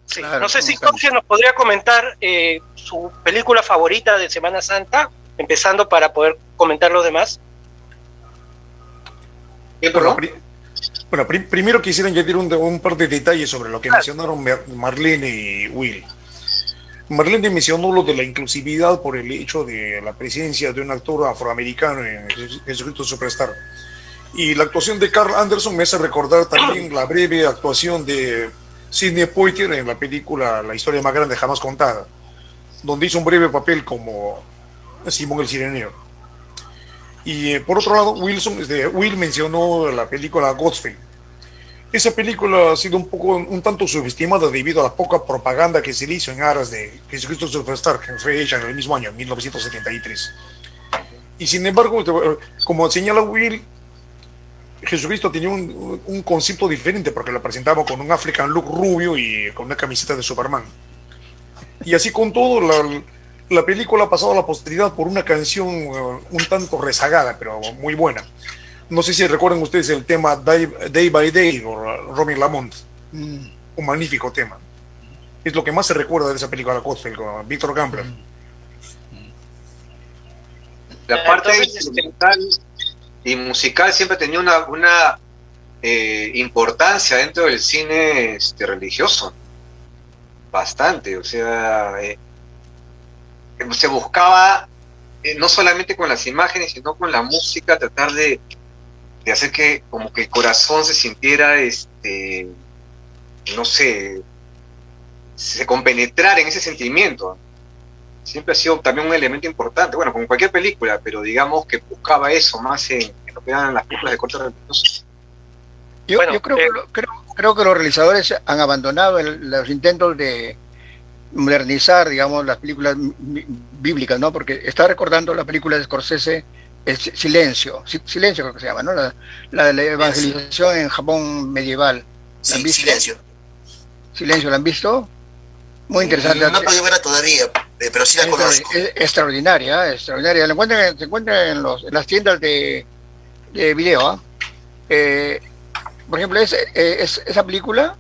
Sí. Claro, No sé si un cambio. Jorge nos podría comentar su película favorita de Semana Santa, empezando para poder comentar los demás. ¿Qué, Bueno, perdón? primero quisiera añadir un par de detalles sobre lo que Claro. mencionaron Marlene y Will. Marlene mencionó lo de la inclusividad por el hecho de la presencia de un actor afroamericano en Jesucristo Superstar. Y la actuación de Carl Anderson me hace recordar también la breve actuación de Sidney Poitier en la película La historia más grande jamás contada, donde hizo un breve papel como Simón el Sireneo. Y por otro lado, Will mencionó la película Godspell. Esa película ha sido un tanto subestimada debido a la poca propaganda que se le hizo en aras de Jesucristo Superstar, que fue hecha en el mismo año, 1973. Y sin embargo, como señala Will, Jesucristo tenía un concepto diferente porque lo presentaba con un African look rubio y con una camiseta de Superman. Y así con todo, la película ha pasado a la posteridad por una canción un tanto rezagada, pero muy buena. No sé si recuerdan ustedes el tema Day by Day por Robin Lamont. Un magnífico tema. Es lo que más se recuerda de esa película Godspell con Victor Gambler. La parte Entonces, instrumental y musical siempre tenía una importancia dentro del cine religioso. Bastante, o sea, se buscaba no solamente con las imágenes, sino con la música, tratar de hacer que como que el corazón se sintiera, no sé, se compenetrara en ese sentimiento. Siempre ha sido también un elemento importante, bueno, como cualquier película, pero digamos que buscaba eso más en lo que eran las películas de corte religioso. Yo creo que los realizadores han abandonado los intentos de modernizar, digamos, las películas bíblicas, ¿no? Porque está recordando la película de Scorsese, Silencio creo que se llama, ¿no? La de la evangelización en Japón medieval. Sí, Silencio. Silencio, ¿la han visto? Muy interesante. No he podido verla todavía, pero sí la conozco. Es extraordinaria, extraordinaria. Se encuentra en las tiendas de video. Por ejemplo, esa película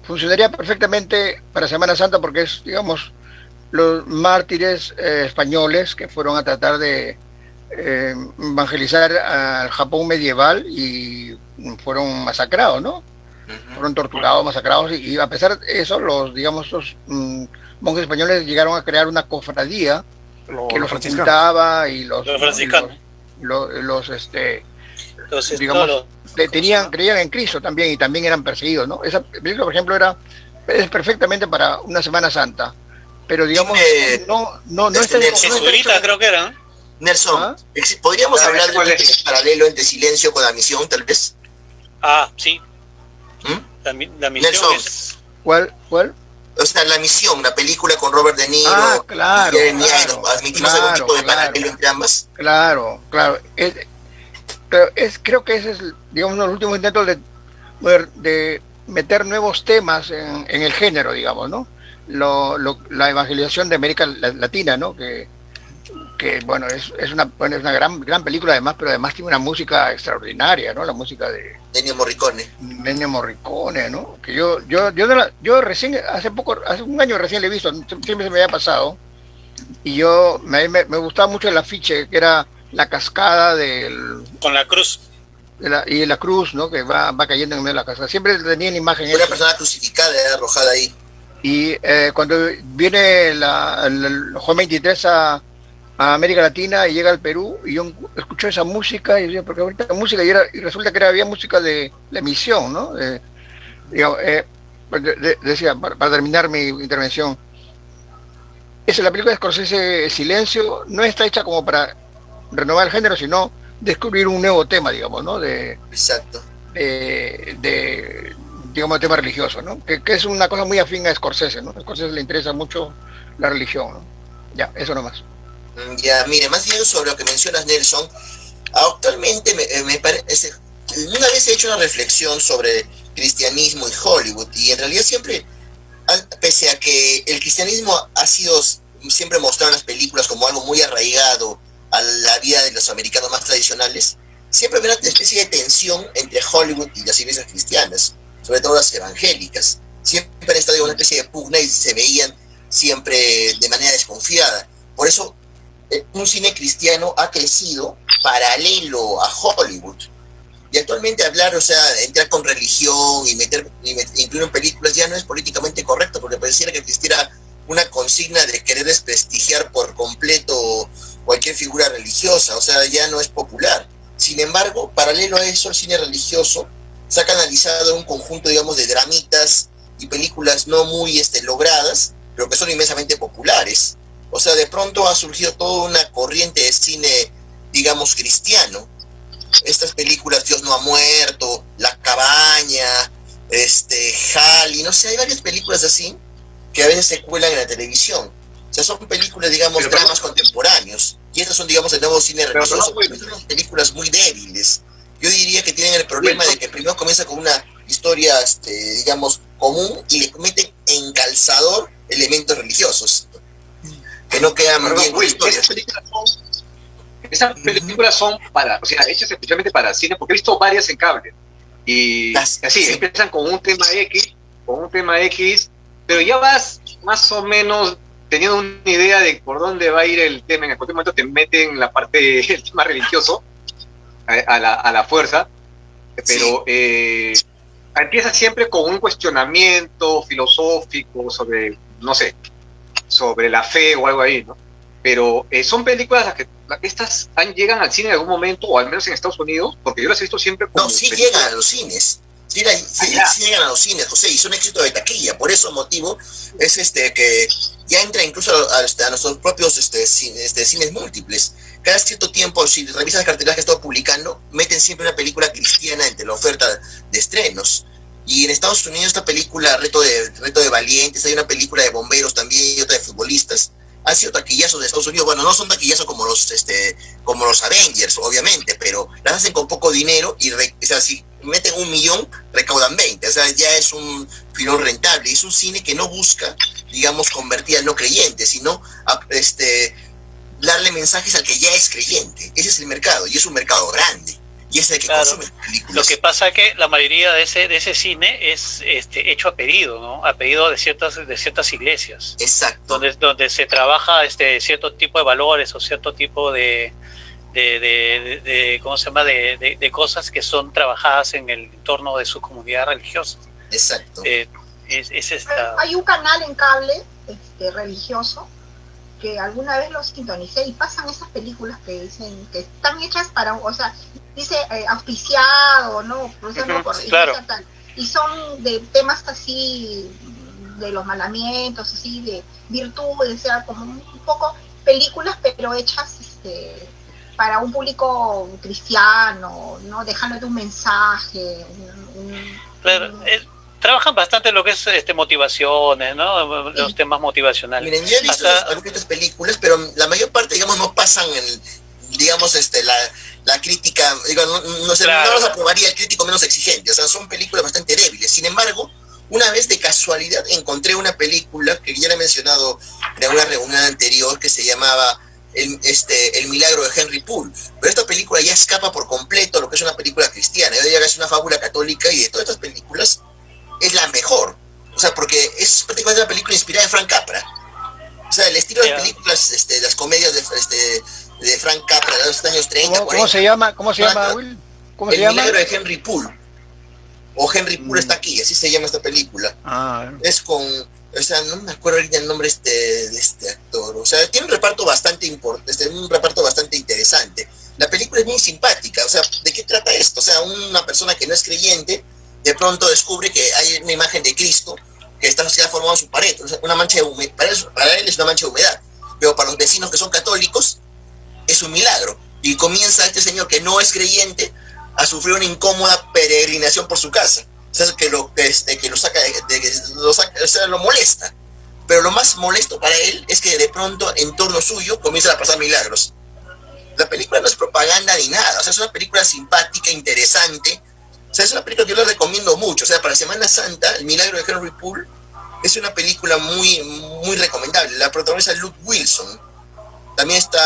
funcionaría perfectamente para Semana Santa porque es, digamos, los mártires españoles que fueron a tratar de evangelizar al Japón medieval y fueron masacrados, ¿no? Fueron torturados, masacrados, y a pesar de eso, los monjes españoles llegaron a crear una cofradía que los ocultaba y los franciscanos. Digamos, creían en Cristo también y también eran perseguidos, ¿no? Esa película, por ejemplo, es perfectamente para una Semana Santa, pero digamos, no está Jesuita, creo que era. Nelson, ¿podríamos hablar de un paralelo entre Silencio con La Misión, tal vez? Ah, sí. La misión Nelson. es... ¿Cuál? O sea, La Misión, la película con Robert De Niro, claro, y admitimos algún tipo de paralelo entre ambas. Claro. Creo que ese es, digamos, los últimos intentos de meter nuevos temas en el género, digamos, ¿no? La evangelización de América Latina, ¿no? Que bueno, es una gran película además, pero además tiene una música extraordinaria, ¿no? La música de Ennio Morricone, ¿no? Que yo recién, hace un año recién le he visto, siempre se me había pasado, y me gustaba mucho el afiche, que era la cascada con la cruz. Y la cruz, ¿no? Que va cayendo en medio de la cascada. Siempre tenía la imagen. Una persona crucificada, arrojada ahí. Y cuando viene el Juan 23 a América Latina y llega al Perú, y yo escucho esa música, y decía, porque ahorita música, y resulta que había música de la misión, ¿no? Decía, para terminar mi intervención, la película de Scorsese, Silencio, no está hecha como para renovar el género, sino descubrir un nuevo tema, digamos, ¿no? Exacto. Digamos, tema religioso, ¿no? Que es una cosa muy afín a Scorsese, ¿no? A Scorsese le interesa mucho la religión, ¿no? Ya, eso nomás. Ya, mire, más bien sobre lo que mencionas, Nelson, actualmente me parece, una vez he hecho una reflexión sobre cristianismo y Hollywood, y en realidad siempre, pese a que el cristianismo ha sido siempre mostrado en las películas como algo muy arraigado a la vida de los americanos más tradicionales, siempre había una especie de tensión entre Hollywood y las iglesias cristianas, sobre todo las evangélicas. siempre han estado en una especie de pugna y se veían siempre de manera desconfiada. Por eso un cine cristiano ha crecido paralelo a Hollywood. Y actualmente hablar, o sea, entrar con religión y incluir en películas ya no es políticamente correcto, porque pareciera que existiera una consigna de querer desprestigiar por completo cualquier figura religiosa, o sea, ya no es popular. Sin embargo, paralelo a eso, el cine religioso se ha canalizado en un conjunto, digamos, de dramitas y películas no muy logradas, pero que son inmensamente populares. O sea, de pronto ha surgido toda una corriente de cine, digamos, cristiano. Estas películas, Dios no ha muerto, La cabaña, Halley, no sé, hay varias películas así que a veces se cuelan en la televisión. O sea, son películas, digamos, pero, dramas contemporáneos. Y estas son, digamos, el nuevo cine religioso. Pero son películas muy débiles. Yo diría que tienen el problema de que primero comienza con una historia, digamos, común y le meten en calzador elementos religiosos que no quedan bien con historias. Esas películas son para, o sea, hechas especialmente para cine, porque he visto varias en cable. Y así, sí, empiezan con un tema X, pero ya vas más o menos teniendo una idea de por dónde va a ir el tema. En cualquier momento te meten la parte, el tema religioso a la fuerza, pero empieza siempre con un cuestionamiento filosófico sobre, no sé, sobre la fe o algo ahí, ¿no? Pero son películas las que estas llegan al cine en algún momento, o al menos en Estados Unidos, porque yo las he visto siempre como... No, sí llegan a los cines. Sí llegan a los cines, José, y son éxitos de taquilla. Por eso motivo es que ya entra incluso a nuestros propios cines múltiples. Cada cierto tiempo, si revisas las carteleras que he estado publicando, meten siempre una película cristiana entre la oferta de estrenos. Y en Estados Unidos esta película, Reto de Valientes, hay una película de bomberos también y otra de futbolistas. Han sido taquillazos de Estados Unidos. Bueno, no son taquillazos como los Avengers, obviamente, pero las hacen con poco dinero y, o sea, si meten 1 millón, recaudan 20. O sea, ya es un filón rentable. Y es un cine que no busca, digamos, convertir al no creyente, sino darle mensajes al que ya es creyente. Ese es el mercado, y es un mercado grande. Y es el que consume películas. Lo que pasa es que la mayoría de ese cine es hecho a pedido, ¿no? A pedido de ciertas iglesias. Exacto. Donde se trabaja cierto tipo de valores o cierto tipo de ¿cómo se llama? De cosas que son trabajadas en el entorno de su comunidad religiosa. Exacto. Hay un canal en cable religioso que alguna vez lo sintonicé y pasan esas películas que dicen que están hechas para, o sea, dice auspiciado, ¿no? Claro. Tal, y son de temas así, de los mandamientos, así, de virtudes, o sea, como un poco películas, pero hechas para un público cristiano, ¿no? Dejándote un mensaje. Claro, trabajan bastante lo que es motivaciones, ¿no? Los temas motivacionales. Miren, yo he visto algunas películas, pero la mayor parte, digamos, no pasan digamos, la crítica, digo, no los aprobaría el crítico menos exigente. O sea, son películas bastante débiles. Sin embargo, una vez de casualidad encontré una película que ya le he mencionado en una reunión anterior, que se llamaba El milagro de Henry Poole. Pero esta película ya escapa por completo a lo que es una película cristiana. Yo diría que es una fábula católica, y de todas estas películas es la mejor. O sea, porque es prácticamente una película inspirada en Frank Capra. O sea, el estilo de películas, las comedias de Frank Capra de los años 30, ¿Cómo se llama, Will? ¿Cómo se llama? El milagro de Henry Poole. O Henry Poole está aquí, así se llama esta película. Es con, o sea, no me acuerdo ahorita el nombre de este actor. O sea, tiene un reparto bastante interesante. La película es muy simpática. O sea, ¿de qué trata esto? O sea, una persona que no es creyente de pronto descubre que hay una imagen de Cristo que se ha formado en su pared, o sea, una mancha de humedad. Para él es una mancha de humedad, pero para los vecinos que son católicos es un milagro. Y comienza este señor que no es creyente a sufrir una incómoda peregrinación por su casa. O sea, que lo saca, o sea, lo molesta. Pero lo más molesto para él es que de pronto en torno suyo comienzan a pasar milagros. La película no es propaganda ni nada, o sea, es una película simpática, interesante. O sea, es una película que yo les recomiendo mucho. O sea, para Semana Santa, El milagro de Henry Poole es una película muy, muy recomendable. La protagoniza Luke Wilson. También está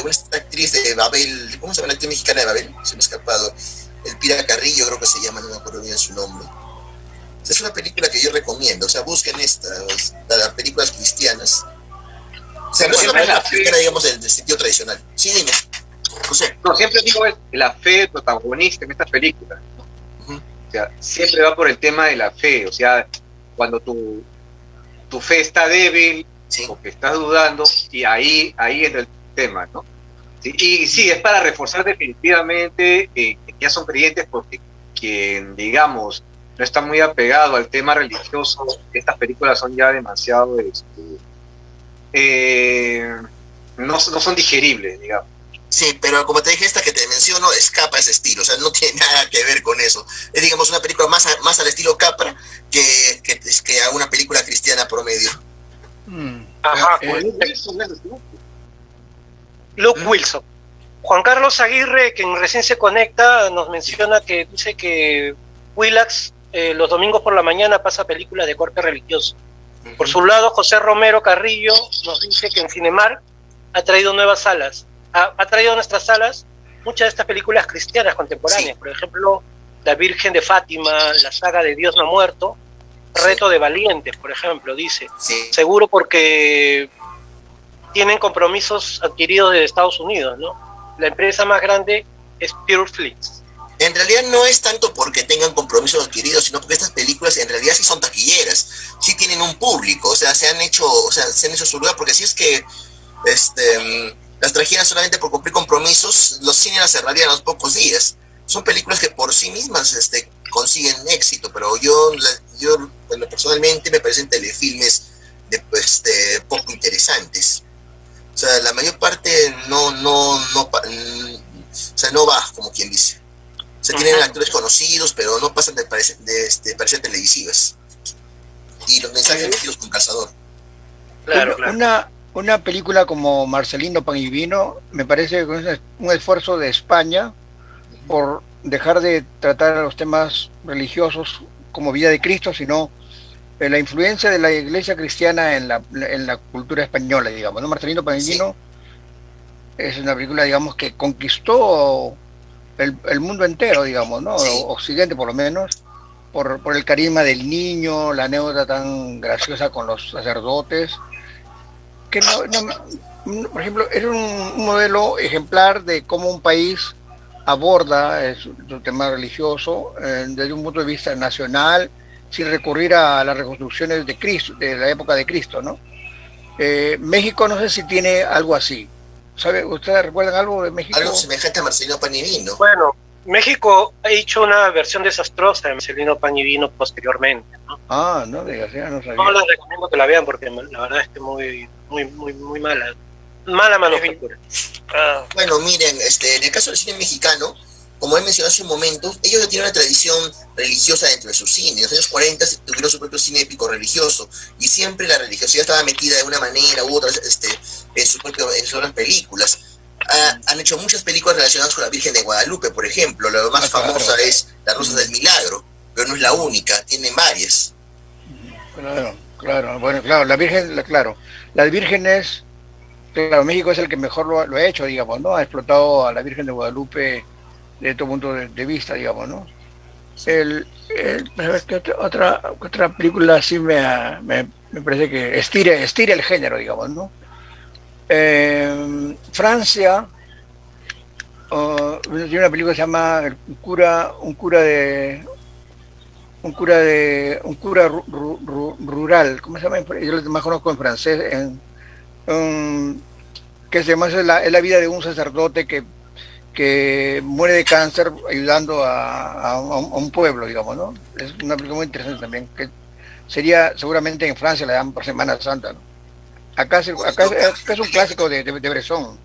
una actriz de Babel. ¿Cómo se llama la actriz mexicana de Babel? Se me ha escapado. Elvira Carrillo, creo que se llama, no me acuerdo bien su nombre. Es una película que yo recomiendo, o sea, busquen las películas cristianas. O sea, no es una película cristiana, digamos, en el sentido tradicional. Sí, dime, José. No, siempre digo es la fe del protagonista en estas películas. O sea, siempre va por el tema de la fe. O sea, cuando tu fe está débil, Sí. o que estás dudando, y ahí entra el tema, ¿no? Sí, y sí, es para reforzar definitivamente que ya son creyentes, porque quien, digamos, no está muy apegado al tema religioso, estas películas son ya demasiado, no son digeribles, digamos. Sí, pero como te dije, esta que te menciono escapa ese estilo, o sea, no tiene nada que ver con eso. Es, digamos, una película más al estilo Capra que a una película cristiana promedio. Ajá, Luke Wilson. Juan Carlos Aguirre, quien recién se conecta, nos menciona que dice que Willax los domingos por la mañana pasa películas de corte religioso. Por su lado, José Romero Carrillo nos dice que en Cinemar ha traído nuevas salas. Ha traído a nuestras salas muchas de estas películas cristianas contemporáneas. Sí. Por ejemplo, La Virgen de Fátima, la saga de Dios no ha muerto, Reto de Valientes, por ejemplo, dice. Sí. Seguro porque tienen compromisos adquiridos de Estados Unidos, ¿no? La empresa más grande es Pureflix. En realidad no es tanto porque tengan compromisos adquiridos, sino porque estas películas en realidad sí son taquilleras, sí tienen un público, o sea, se han hecho su lugar, porque si es que las trajeran solamente por cumplir compromisos, los cines las cerrarían a los pocos días. Son películas que por sí mismas consiguen éxito, pero yo bueno, personalmente me parecen telefilmes poco interesantes. O sea, la mayor parte no va, como quien dice. O sea, tienen actores conocidos, pero no pasan de parecer televisivas. Y los mensajes metidos con calzador. Claro, claro. Una película como Marcelino Pan y Vino me parece que es un esfuerzo de España por dejar de tratar a los temas religiosos como vida de Cristo, sino la influencia de la iglesia cristiana en la cultura española, digamos, ¿no? Marcelino Pan y Vino es una película, digamos, que conquistó el mundo entero, digamos, ¿no? Sí. Occidente por lo menos, por el carisma del niño, la anécdota tan graciosa con los sacerdotes, que por ejemplo, era un modelo ejemplar de cómo un país aborda su tema religioso desde un punto de vista nacional, sin recurrir a las reconstrucciones de Cristo, de la época de Cristo, ¿no? México no sé si tiene algo así. ¿Sabe? ¿Ustedes recuerdan algo de México? Algo semejante a Marcelino Pan y Vino. Bueno, México ha hecho una versión desastrosa de Marcelino Pan y Vino posteriormente, ¿no? Ah, no digas, ya no sabía. No les recomiendo que la vean porque la verdad es que muy mala. Mala manufactura. Bueno, miren, en el caso del cine mexicano, como he mencionado hace un momento, ellos ya tienen una tradición religiosa dentro de su cine. En los años 40 tuvieron su propio cine épico religioso y siempre la religiosidad estaba metida de una manera u otra en sus propias películas. Han hecho muchas películas relacionadas con la Virgen de Guadalupe, por ejemplo. La más famosa es Las Rosas del Milagro, pero no es la única, tienen varias. Claro. Bueno, claro, la Virgen, claro. Las vírgenes, claro, México es el que mejor lo ha hecho, digamos, ¿no? Ha explotado a la Virgen de Guadalupe de todo punto de vista, digamos, ¿no? Otra película así me parece que estira el género, digamos, ¿no? Francia tiene una película que se llama un cura rural, ¿cómo se llama? Yo lo más conozco en francés, que se llama es la vida de un sacerdote que muere de cáncer ayudando a un pueblo, digamos, ¿no? Es una película muy interesante también, que sería, seguramente en Francia la dan por Semana Santa, ¿no? Acá es un clásico de Bresson,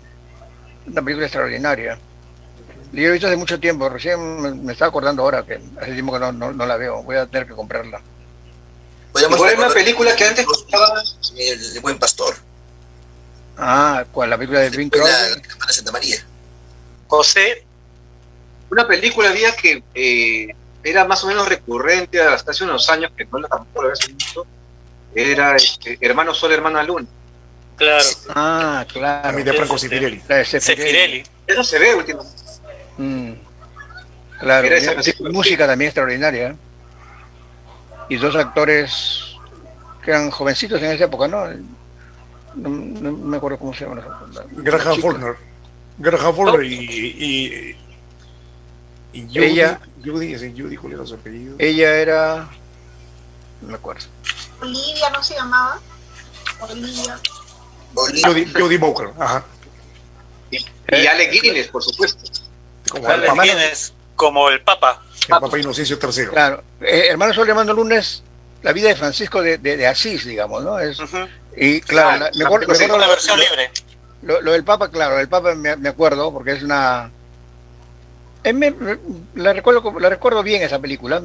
una película extraordinaria. Yo he visto hace mucho tiempo, recién me estaba acordando ahora que hace tiempo que no la veo, voy a tener que comprarla. Igual una película que antes costaba El Buen Pastor. Ah, ¿cuál? La película de Bing Crosby. La Campana de Santa María. José. Una película había que era más o menos recurrente hasta hace unos años, que tampoco lo había visto, era Hermano Sol, Hermana Luna. Claro. Ah, claro. También de Franco Sefirelli. Sefirelli. Eso se ve últimamente. Claro, Mira, música también extraordinaria. y dos actores que eran jovencitos en esa época, ¿no? No me acuerdo cómo se llama. Graham Faulkner. Graham Faulkner y Judy, Ella- Judy, ¿cuál era su apellido? Ella era... no me acuerdo. Olivia, ¿no se llamaba? Olivia. Jodie Bowker, ajá. Y Alec Guinness, por supuesto. Como el Alec Papa, Guinness, como el Papa. Inocencio III. Claro, Hermano Sol llamando lunes, la vida de Francisco de Asís, digamos, ¿no? Ujú. Y claro, me acuerdo, Con la versión libre. lo del Papa, claro, el Papa me acuerdo, porque es una... la recuerdo bien esa película,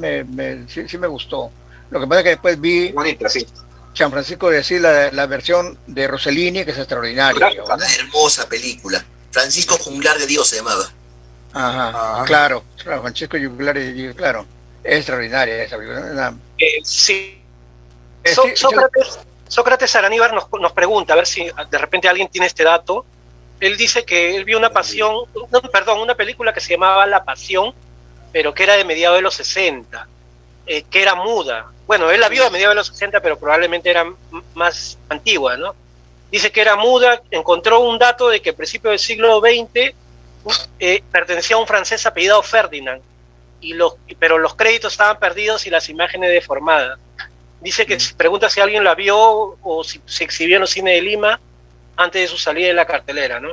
sí me gustó. Lo que pasa es que después vi Bonita, sí. San Francisco de Asís, la versión de Rossellini, que es extraordinaria. Claro. digamos, ¿no? Una hermosa película. Francisco Junglar de Dios se llamaba. Ajá, claro, Francisco Juglar, claro, es extraordinaria esa película. Sí. Sí, Sócrates Araníbar nos pregunta, a ver si de repente alguien tiene este dato. Él dice que él vio una película que se llamaba La Pasión, pero que era de mediados de los 60, que era muda. Bueno, él la vio a mediados de los 60, pero probablemente era más antigua, ¿no? Dice que era muda, encontró un dato de que a principios del siglo XX pertenecía a un francés apellidado Ferdinand, pero los créditos estaban perdidos y las imágenes deformadas. Dice que pregunta si alguien la vio o si se exhibió en los cines de Lima antes de su salida de la cartelera, ¿no?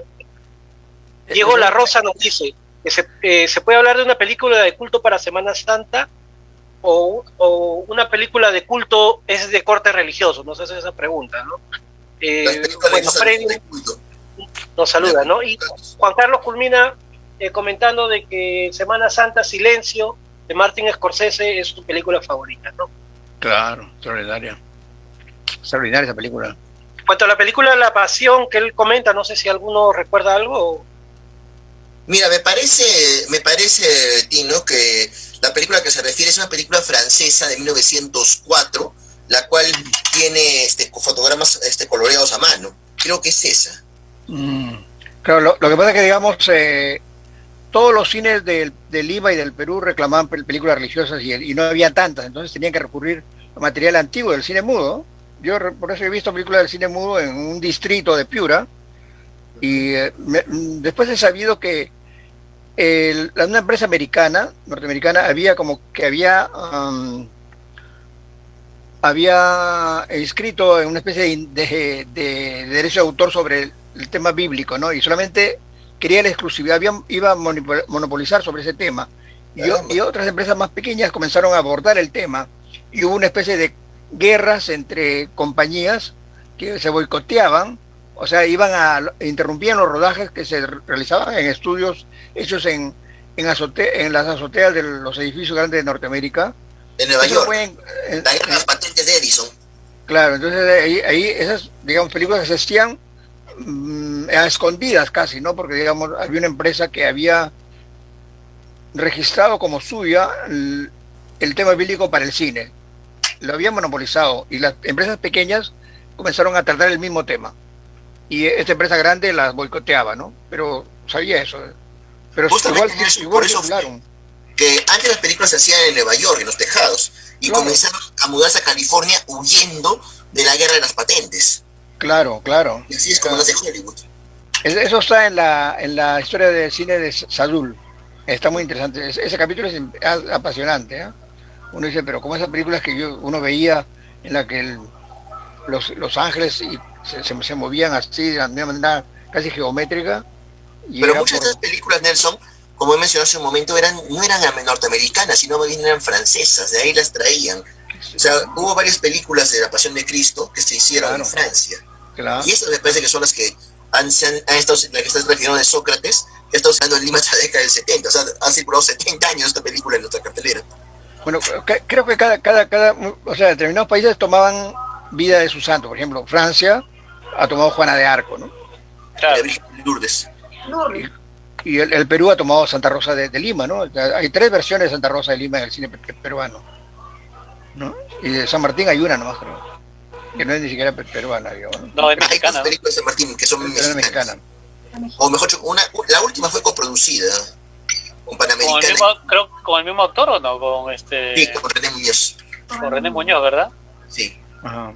Diego La Rosa nos dice que se puede hablar de una película de culto para Semana Santa o una película de culto es de corte religioso, nos hace esa pregunta, ¿no? Bueno, Freddy nos saluda, ¿no? Y Juan Carlos culmina comentando de que Semana Santa Silencio de Martin Scorsese es su película favorita, ¿no? Claro, extraordinaria. Extraordinaria esa película. En cuanto a la película La Pasión que él comenta, no sé si alguno recuerda algo. Mira, me parece, Tino, que la película que se refiere es una película francesa de 1904, la cual tiene fotogramas coloreados a mano. Creo que es esa. Claro, lo que pasa es que, digamos, todos los cines de Lima y del Perú reclamaban películas religiosas y no había tantas, entonces tenían que recurrir a material antiguo del cine mudo. Yo por eso he visto películas del cine mudo en un distrito de Piura y después he sabido que una empresa norteamericana, había inscrito en una especie de derecho de autor sobre el tema bíblico, ¿no? Y solamente quería la exclusividad, iba a monopolizar sobre ese tema. Y otras empresas más pequeñas comenzaron a abordar el tema y hubo una especie de guerras entre compañías que se boicoteaban, o sea, interrumpían los rodajes que se realizaban en estudios hechos en las azoteas de los edificios grandes de Norteamérica. De Nueva York. La guerra de las patentes de Edison. Claro, entonces ahí esas, digamos, películas que se hacían a escondidas casi, ¿no? Porque, digamos, había una empresa que había registrado como suya el tema bíblico para el cine. Lo había monopolizado y las empresas pequeñas comenzaron a tratar el mismo tema. Y esta empresa grande las boicoteaba, ¿no? Pero sabía eso. Pero igual circularon. Que antes las películas se hacían en Nueva York, en los tejados, y Claro. comenzaron a mudarse a California huyendo de la guerra de las patentes. Claro. Y así es como nace Hollywood. Eso está en la historia del cine de Sadul. Está muy interesante. Ese capítulo es apasionante, ¿eh? Uno dice, pero como esas películas que uno veía en la que los ángeles se movían así de una manera casi geométrica. Pero muchas de estas películas, Nelson, como he mencionado hace un momento, no eran norteamericanas, sino más bien eran francesas, de ahí las traían. O sea, hubo varias películas de la Pasión de Cristo que se hicieron en Francia. Claro. Y estas me parece que son las que han estado, la que estás refiriendo de Sócrates, que ha estado usando en Lima hasta la década del 70. O sea, han circulado 70 años esta película en nuestra cartelera. Bueno, creo que o sea, determinados países tomaban vida de sus santos. Por ejemplo, Francia ha tomado Juana de Arco, ¿no? Claro. La Virgen de Lourdes. Y el Perú ha tomado Santa Rosa de Lima, ¿no? Hay 3 versiones de Santa Rosa de Lima en el cine peruano, ¿no? Y de San Martín hay una nomás, creo, que no es ni siquiera peruana, digamos, ¿no? No, es Hay mexicana. dos películas de San Martín que son Es mexicanas. mexicana. O mejor dicho, la última fue coproducida con Con el Panamericana. mismo, creo, con el mismo actor o no, con Sí, con René Muñoz. Con René Muñoz, ¿verdad? Sí. Ajá.